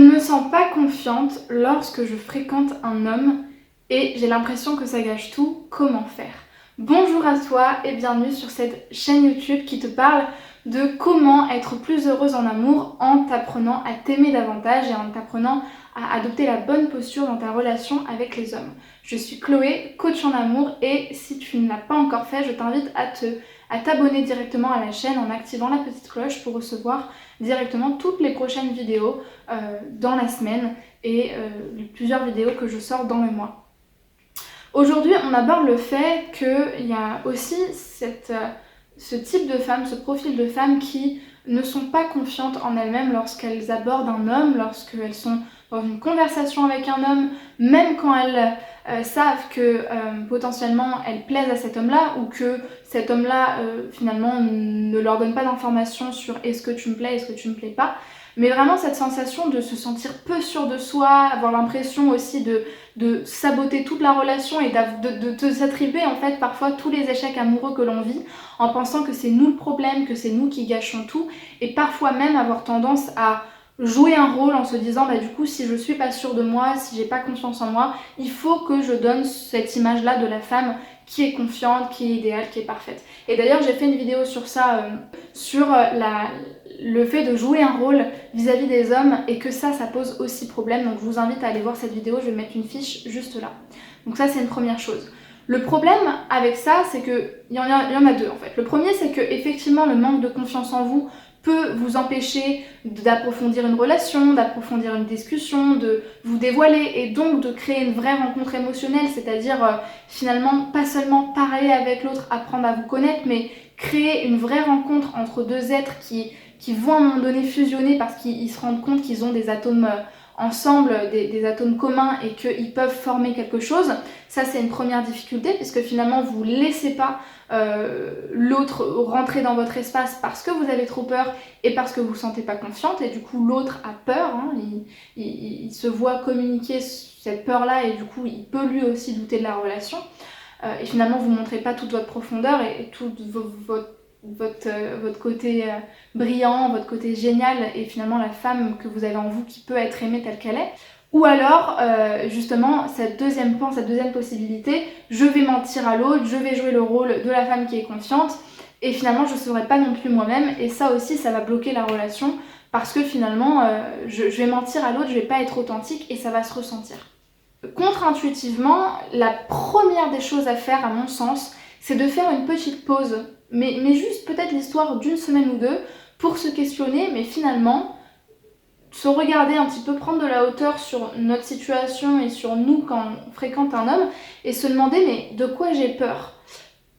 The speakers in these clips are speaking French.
ne me sens pas confiante lorsque je fréquente un homme et j'ai l'impression que ça gâche tout. Comment faire? Bonjour à toi et bienvenue sur cette chaîne YouTube qui te parle de comment être plus heureuse en amour en t'apprenant à t'aimer davantage et en t'apprenant à adopter la bonne posture dans ta relation avec les hommes. Je suis Chloé, coach en amour, et si tu ne l'as pas encore fait, je t'invite à t'abonner directement à la chaîne en activant la petite cloche pour recevoir directement toutes les prochaines vidéos dans la semaine et plusieurs vidéos que je sors dans le mois. Aujourd'hui, on aborde le fait qu'il y a aussi ce type de femmes, ce profil de femmes qui ne sont pas confiantes en elles-mêmes lorsqu'elles abordent un homme, lorsqu'elles sont dans une conversation avec un homme, même quand elles savent que potentiellement elles plaisent à cet homme-là ou que cet homme-là finalement ne leur donne pas d'informations sur est-ce que tu me plais, est-ce que tu me plais pas. Mais vraiment cette sensation de se sentir peu sûr de soi, avoir l'impression aussi de saboter toute la relation et de s'attribuer en fait parfois tous les échecs amoureux que l'on vit en pensant que c'est nous le problème, que c'est nous qui gâchons tout, et parfois même avoir tendance à jouer un rôle en se disant bah du coup si je suis pas sûre de moi, si j'ai pas confiance en moi, il faut que je donne cette image là de la femme qui est confiante, qui est idéale, qui est parfaite. Et d'ailleurs j'ai fait une vidéo sur ça, le fait de jouer un rôle vis-à-vis des hommes et que ça pose aussi problème. Donc je vous invite à aller voir cette vidéo, je vais mettre une fiche juste là. Donc ça c'est une première chose. Le problème avec ça, c'est que il y en a deux en fait. Le premier, c'est que effectivement le manque de confiance en vous peut vous empêcher d'approfondir une relation, d'approfondir une discussion, de vous dévoiler et donc de créer une vraie rencontre émotionnelle, c'est-à-dire finalement pas seulement parler avec l'autre, apprendre à vous connaître, mais créer une vraie rencontre entre deux êtres qui vont à un moment donné fusionner parce qu'ils se rendent compte qu'ils ont des atomes ensemble, des atomes communs et qu'ils peuvent former quelque chose. Ça c'est une première difficulté puisque finalement vous ne laissez pas l'autre rentrer dans votre espace parce que vous avez trop peur et parce que vous ne vous sentez pas confiante, et du coup l'autre a peur, hein, il se voit communiquer cette peur là et du coup il peut lui aussi douter de la relation et finalement vous ne montrez pas toute votre profondeur et tout votre côté brillant, votre côté génial et finalement la femme que vous avez en vous qui peut être aimée telle qu'elle est. Ou alors, justement, cette deuxième possibilité, je vais mentir à l'autre, je vais jouer le rôle de la femme qui est confiante et finalement je ne serai pas non plus moi-même, et ça aussi ça va bloquer la relation parce que finalement je vais mentir à l'autre, je vais pas être authentique et ça va se ressentir. Contre-intuitivement, la première des choses à faire à mon sens, c'est de faire une petite pause, mais juste peut-être l'histoire d'une semaine ou deux pour se questionner, mais finalement se regarder un petit peu, prendre de la hauteur sur notre situation et sur nous quand on fréquente un homme et se demander mais de quoi j'ai peur?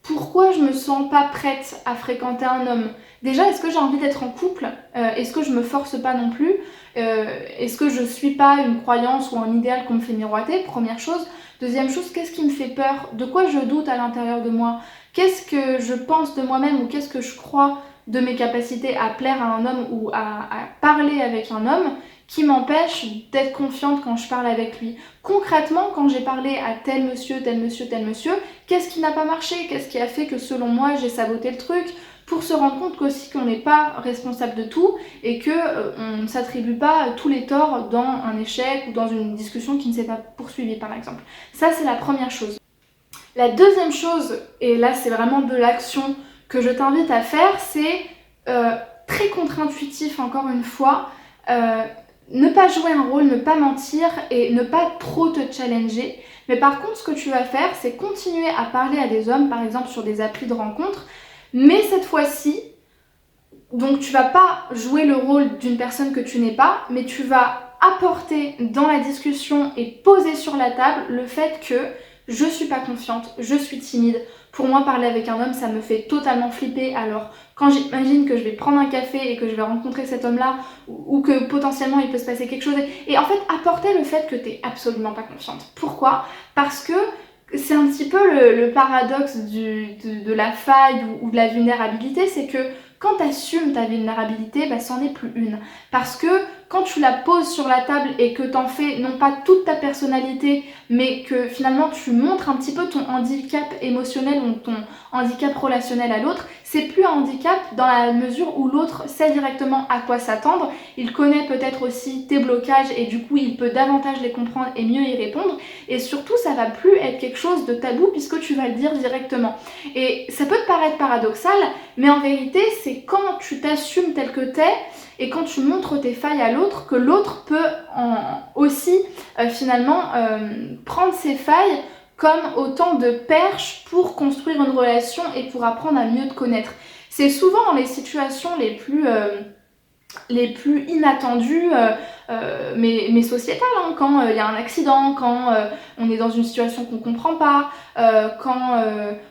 Pourquoi je me sens pas prête à fréquenter un homme? Déjà, est-ce que j'ai envie d'être en couple? Est-ce que je me force pas non plus? Est-ce que je suis pas une croyance ou un idéal qu'on me fait miroiter? Première chose. Deuxième chose, qu'est-ce qui me fait peur? De quoi je doute à l'intérieur de moi? Qu'est-ce que je pense de moi-même ou qu'est-ce que je crois de mes capacités à plaire à un homme ou à parler avec un homme qui m'empêche d'être confiante quand je parle avec lui? Concrètement, quand j'ai parlé à tel monsieur, qu'est-ce qui n'a pas marché? Qu'est-ce qui a fait que selon moi j'ai saboté le truc? Pour se rendre compte qu'aussi qu'on n'est pas responsable de tout et qu'on ne s'attribue pas tous les torts dans un échec ou dans une discussion qui ne s'est pas poursuivie par exemple. Ça c'est la première chose. La deuxième chose, et là c'est vraiment de l'action que je t'invite à faire, c'est très contre-intuitif encore une fois, ne pas jouer un rôle, ne pas mentir et ne pas trop te challenger. Mais par contre ce que tu vas faire, c'est continuer à parler à des hommes, par exemple sur des applis de rencontres, mais cette fois-ci, donc tu vas pas jouer le rôle d'une personne que tu n'es pas, mais tu vas apporter dans la discussion et poser sur la table le fait que je suis pas confiante, je suis timide. Pour moi, parler avec un homme, ça me fait totalement flipper. Alors, quand j'imagine que je vais prendre un café et que je vais rencontrer cet homme-là, ou que potentiellement il peut se passer quelque chose, et en fait, apporter le fait que t'es absolument pas confiante. Pourquoi? Parce que c'est un petit peu le paradoxe de la faille ou de la vulnérabilité, c'est que quand tu assumes ta vulnérabilité, bah, c'en est plus une. Parce que quand tu la poses sur la table et que t'en fais non pas toute ta personnalité, mais que finalement tu montres un petit peu ton handicap émotionnel ou ton handicap relationnel à l'autre, c'est plus un handicap dans la mesure où l'autre sait directement à quoi s'attendre, il connaît peut-être aussi tes blocages et du coup il peut davantage les comprendre et mieux y répondre, et surtout ça va plus être quelque chose de tabou puisque tu vas le dire directement. Et ça peut te paraître paradoxal, mais en vérité c'est quand tu t'assumes tel que t'es et quand tu montres tes failles à l'autre que l'autre peut aussi finalement prendre ses failles comme autant de perches pour construire une relation et pour apprendre à mieux te connaître. C'est souvent dans les situations les plus inattendues, mais sociétales, hein, quand il y a un accident, quand on est dans une situation qu'on ne comprend pas, quand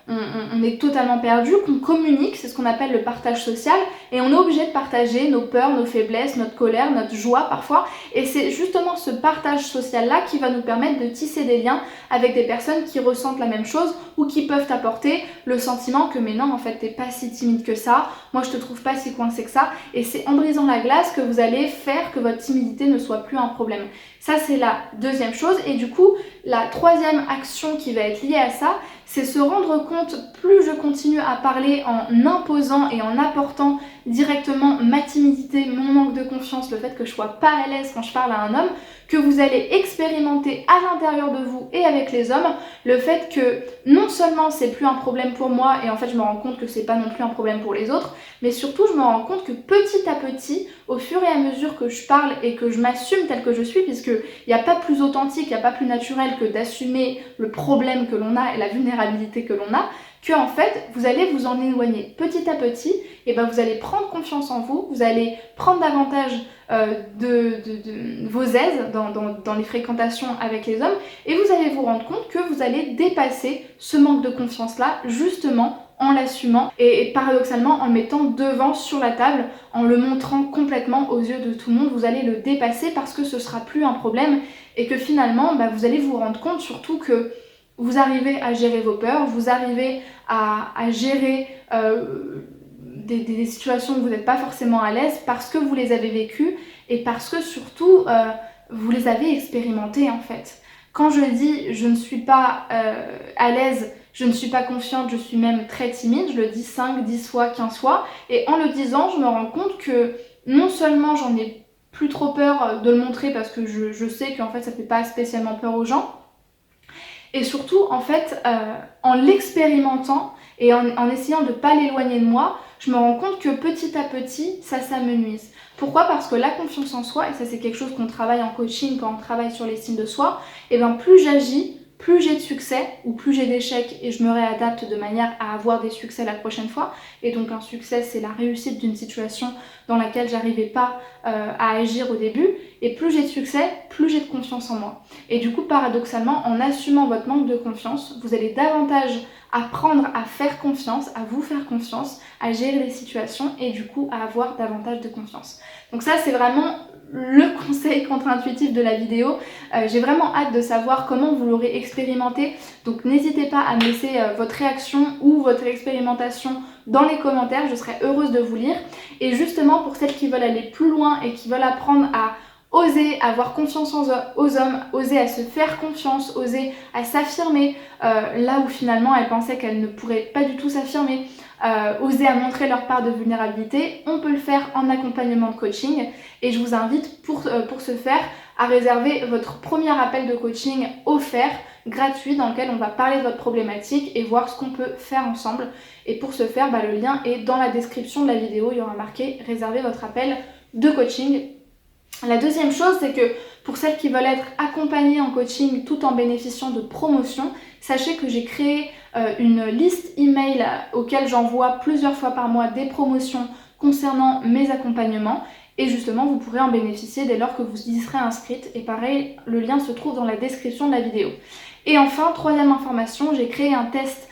on est totalement perdu, qu'on communique, c'est ce qu'on appelle le partage social, et on est obligé de partager nos peurs, nos faiblesses, notre colère, notre joie parfois, et c'est justement ce partage social-là qui va nous permettre de tisser des liens avec des personnes qui ressentent la même chose ou qui peuvent t'apporter le sentiment que mais non, en fait t'es pas si timide que ça, moi je te trouve pas si coincé que ça, et c'est en brisant la glace que vous allez faire que votre timidité ne soit plus un problème. Ça c'est la deuxième chose, et du coup la troisième action qui va être liée à ça, c'est se rendre compte, plus je continue à parler en imposant et en apportant directement ma timidité, mon manque de confiance, le fait que je sois pas à l'aise quand je parle à un homme, que vous allez expérimenter à l'intérieur de vous et avec les hommes le fait que non seulement c'est plus un problème pour moi et en fait je me rends compte que c'est pas non plus un problème pour les autres, mais surtout je me rends compte que petit à petit, au fur et à mesure que je parle et que je m'assume telle que je suis, puisque il n'y a pas plus authentique, il n'y a pas plus naturel que d'assumer le problème que l'on a et la vulnérabilité que l'on a, que en fait vous allez vous en éloigner petit à petit, et ben vous allez prendre confiance en vous, vous allez prendre davantage de vos aises dans les fréquentations avec les hommes, et vous allez vous rendre compte que vous allez dépasser ce manque de confiance là justement en l'assumant et paradoxalement en le mettant devant sur la table, en le montrant complètement aux yeux de tout le monde. Vous allez le dépasser parce que ce sera plus un problème et que finalement vous allez vous rendre compte surtout que vous arrivez à gérer vos peurs, vous arrivez à gérer des situations où vous n'êtes pas forcément à l'aise parce que vous les avez vécues et parce que surtout vous les avez expérimentées en fait. Quand je dis je ne suis pas à l'aise, je ne suis pas confiante, je suis même très timide, je le dis 5, 10 fois, 15 fois, et en le disant je me rends compte que non seulement j'en ai plus trop peur de le montrer parce que je sais qu'en fait ça fait pas spécialement peur aux gens, et surtout en fait en l'expérimentant et en essayant de ne pas l'éloigner de moi, je me rends compte que petit à petit ça s'amenuise. Pourquoi ? Parce que la confiance en soi, et ça c'est quelque chose qu'on travaille en coaching quand on travaille sur l'estime de soi, et bien plus j'agis, plus j'ai de succès ou plus j'ai d'échecs et je me réadapte de manière à avoir des succès la prochaine fois. Et donc un succès c'est la réussite d'une situation dans laquelle j'arrivais pas à agir au début, et plus j'ai de succès, plus j'ai de confiance en moi. Et du coup paradoxalement, en assumant votre manque de confiance, vous allez davantage apprendre à faire confiance, à vous faire confiance, à gérer les situations et du coup à avoir davantage de confiance. Donc ça c'est vraiment le conseil contre-intuitif de la vidéo. J'ai vraiment hâte de savoir comment vous l'aurez expérimenté, donc n'hésitez pas à me laisser votre réaction ou votre expérimentation dans les commentaires, je serai heureuse de vous lire. Et justement pour celles qui veulent aller plus loin et qui veulent apprendre à oser avoir confiance aux hommes, oser à se faire confiance, oser à s'affirmer là où finalement elles pensaient qu'elles ne pourraient pas du tout s'affirmer, oser à montrer leur part de vulnérabilité, on peut le faire en accompagnement de coaching, et je vous invite pour ce faire à réserver votre premier appel de coaching offert, gratuit, dans lequel on va parler de votre problématique et voir ce qu'on peut faire ensemble. Et pour ce faire, le lien est dans la description de la vidéo, il y aura marqué réserver votre appel de coaching. La deuxième chose, c'est que pour celles qui veulent être accompagnées en coaching tout en bénéficiant de promotions, sachez que j'ai créé une liste email auquel j'envoie plusieurs fois par mois des promotions concernant mes accompagnements, et justement vous pourrez en bénéficier dès lors que vous y serez inscrite, et pareil, le lien se trouve dans la description de la vidéo. Et enfin, troisième information, j'ai créé un test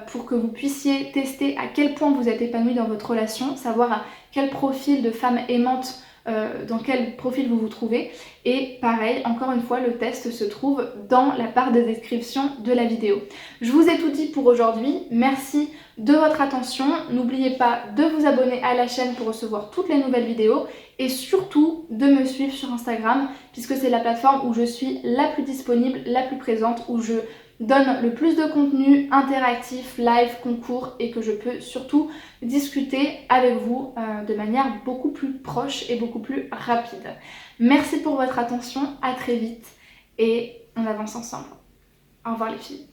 pour que vous puissiez tester à quel point vous êtes épanoui dans votre relation, savoir à quel profil de femme aimante dans quel profil vous vous trouvez. Et pareil, encore une fois, le test se trouve dans la barre de description de la vidéo. Je vous ai tout dit pour aujourd'hui. Merci de votre attention. N'oubliez pas de vous abonner à la chaîne pour recevoir toutes les nouvelles vidéos et surtout de me suivre sur Instagram puisque c'est la plateforme où je suis la plus disponible, la plus présente, où je donne le plus de contenu interactif, live, concours et que je peux surtout discuter avec vous de manière beaucoup plus proche et beaucoup plus rapide. Merci pour votre attention, à très vite et on avance ensemble. Au revoir les filles.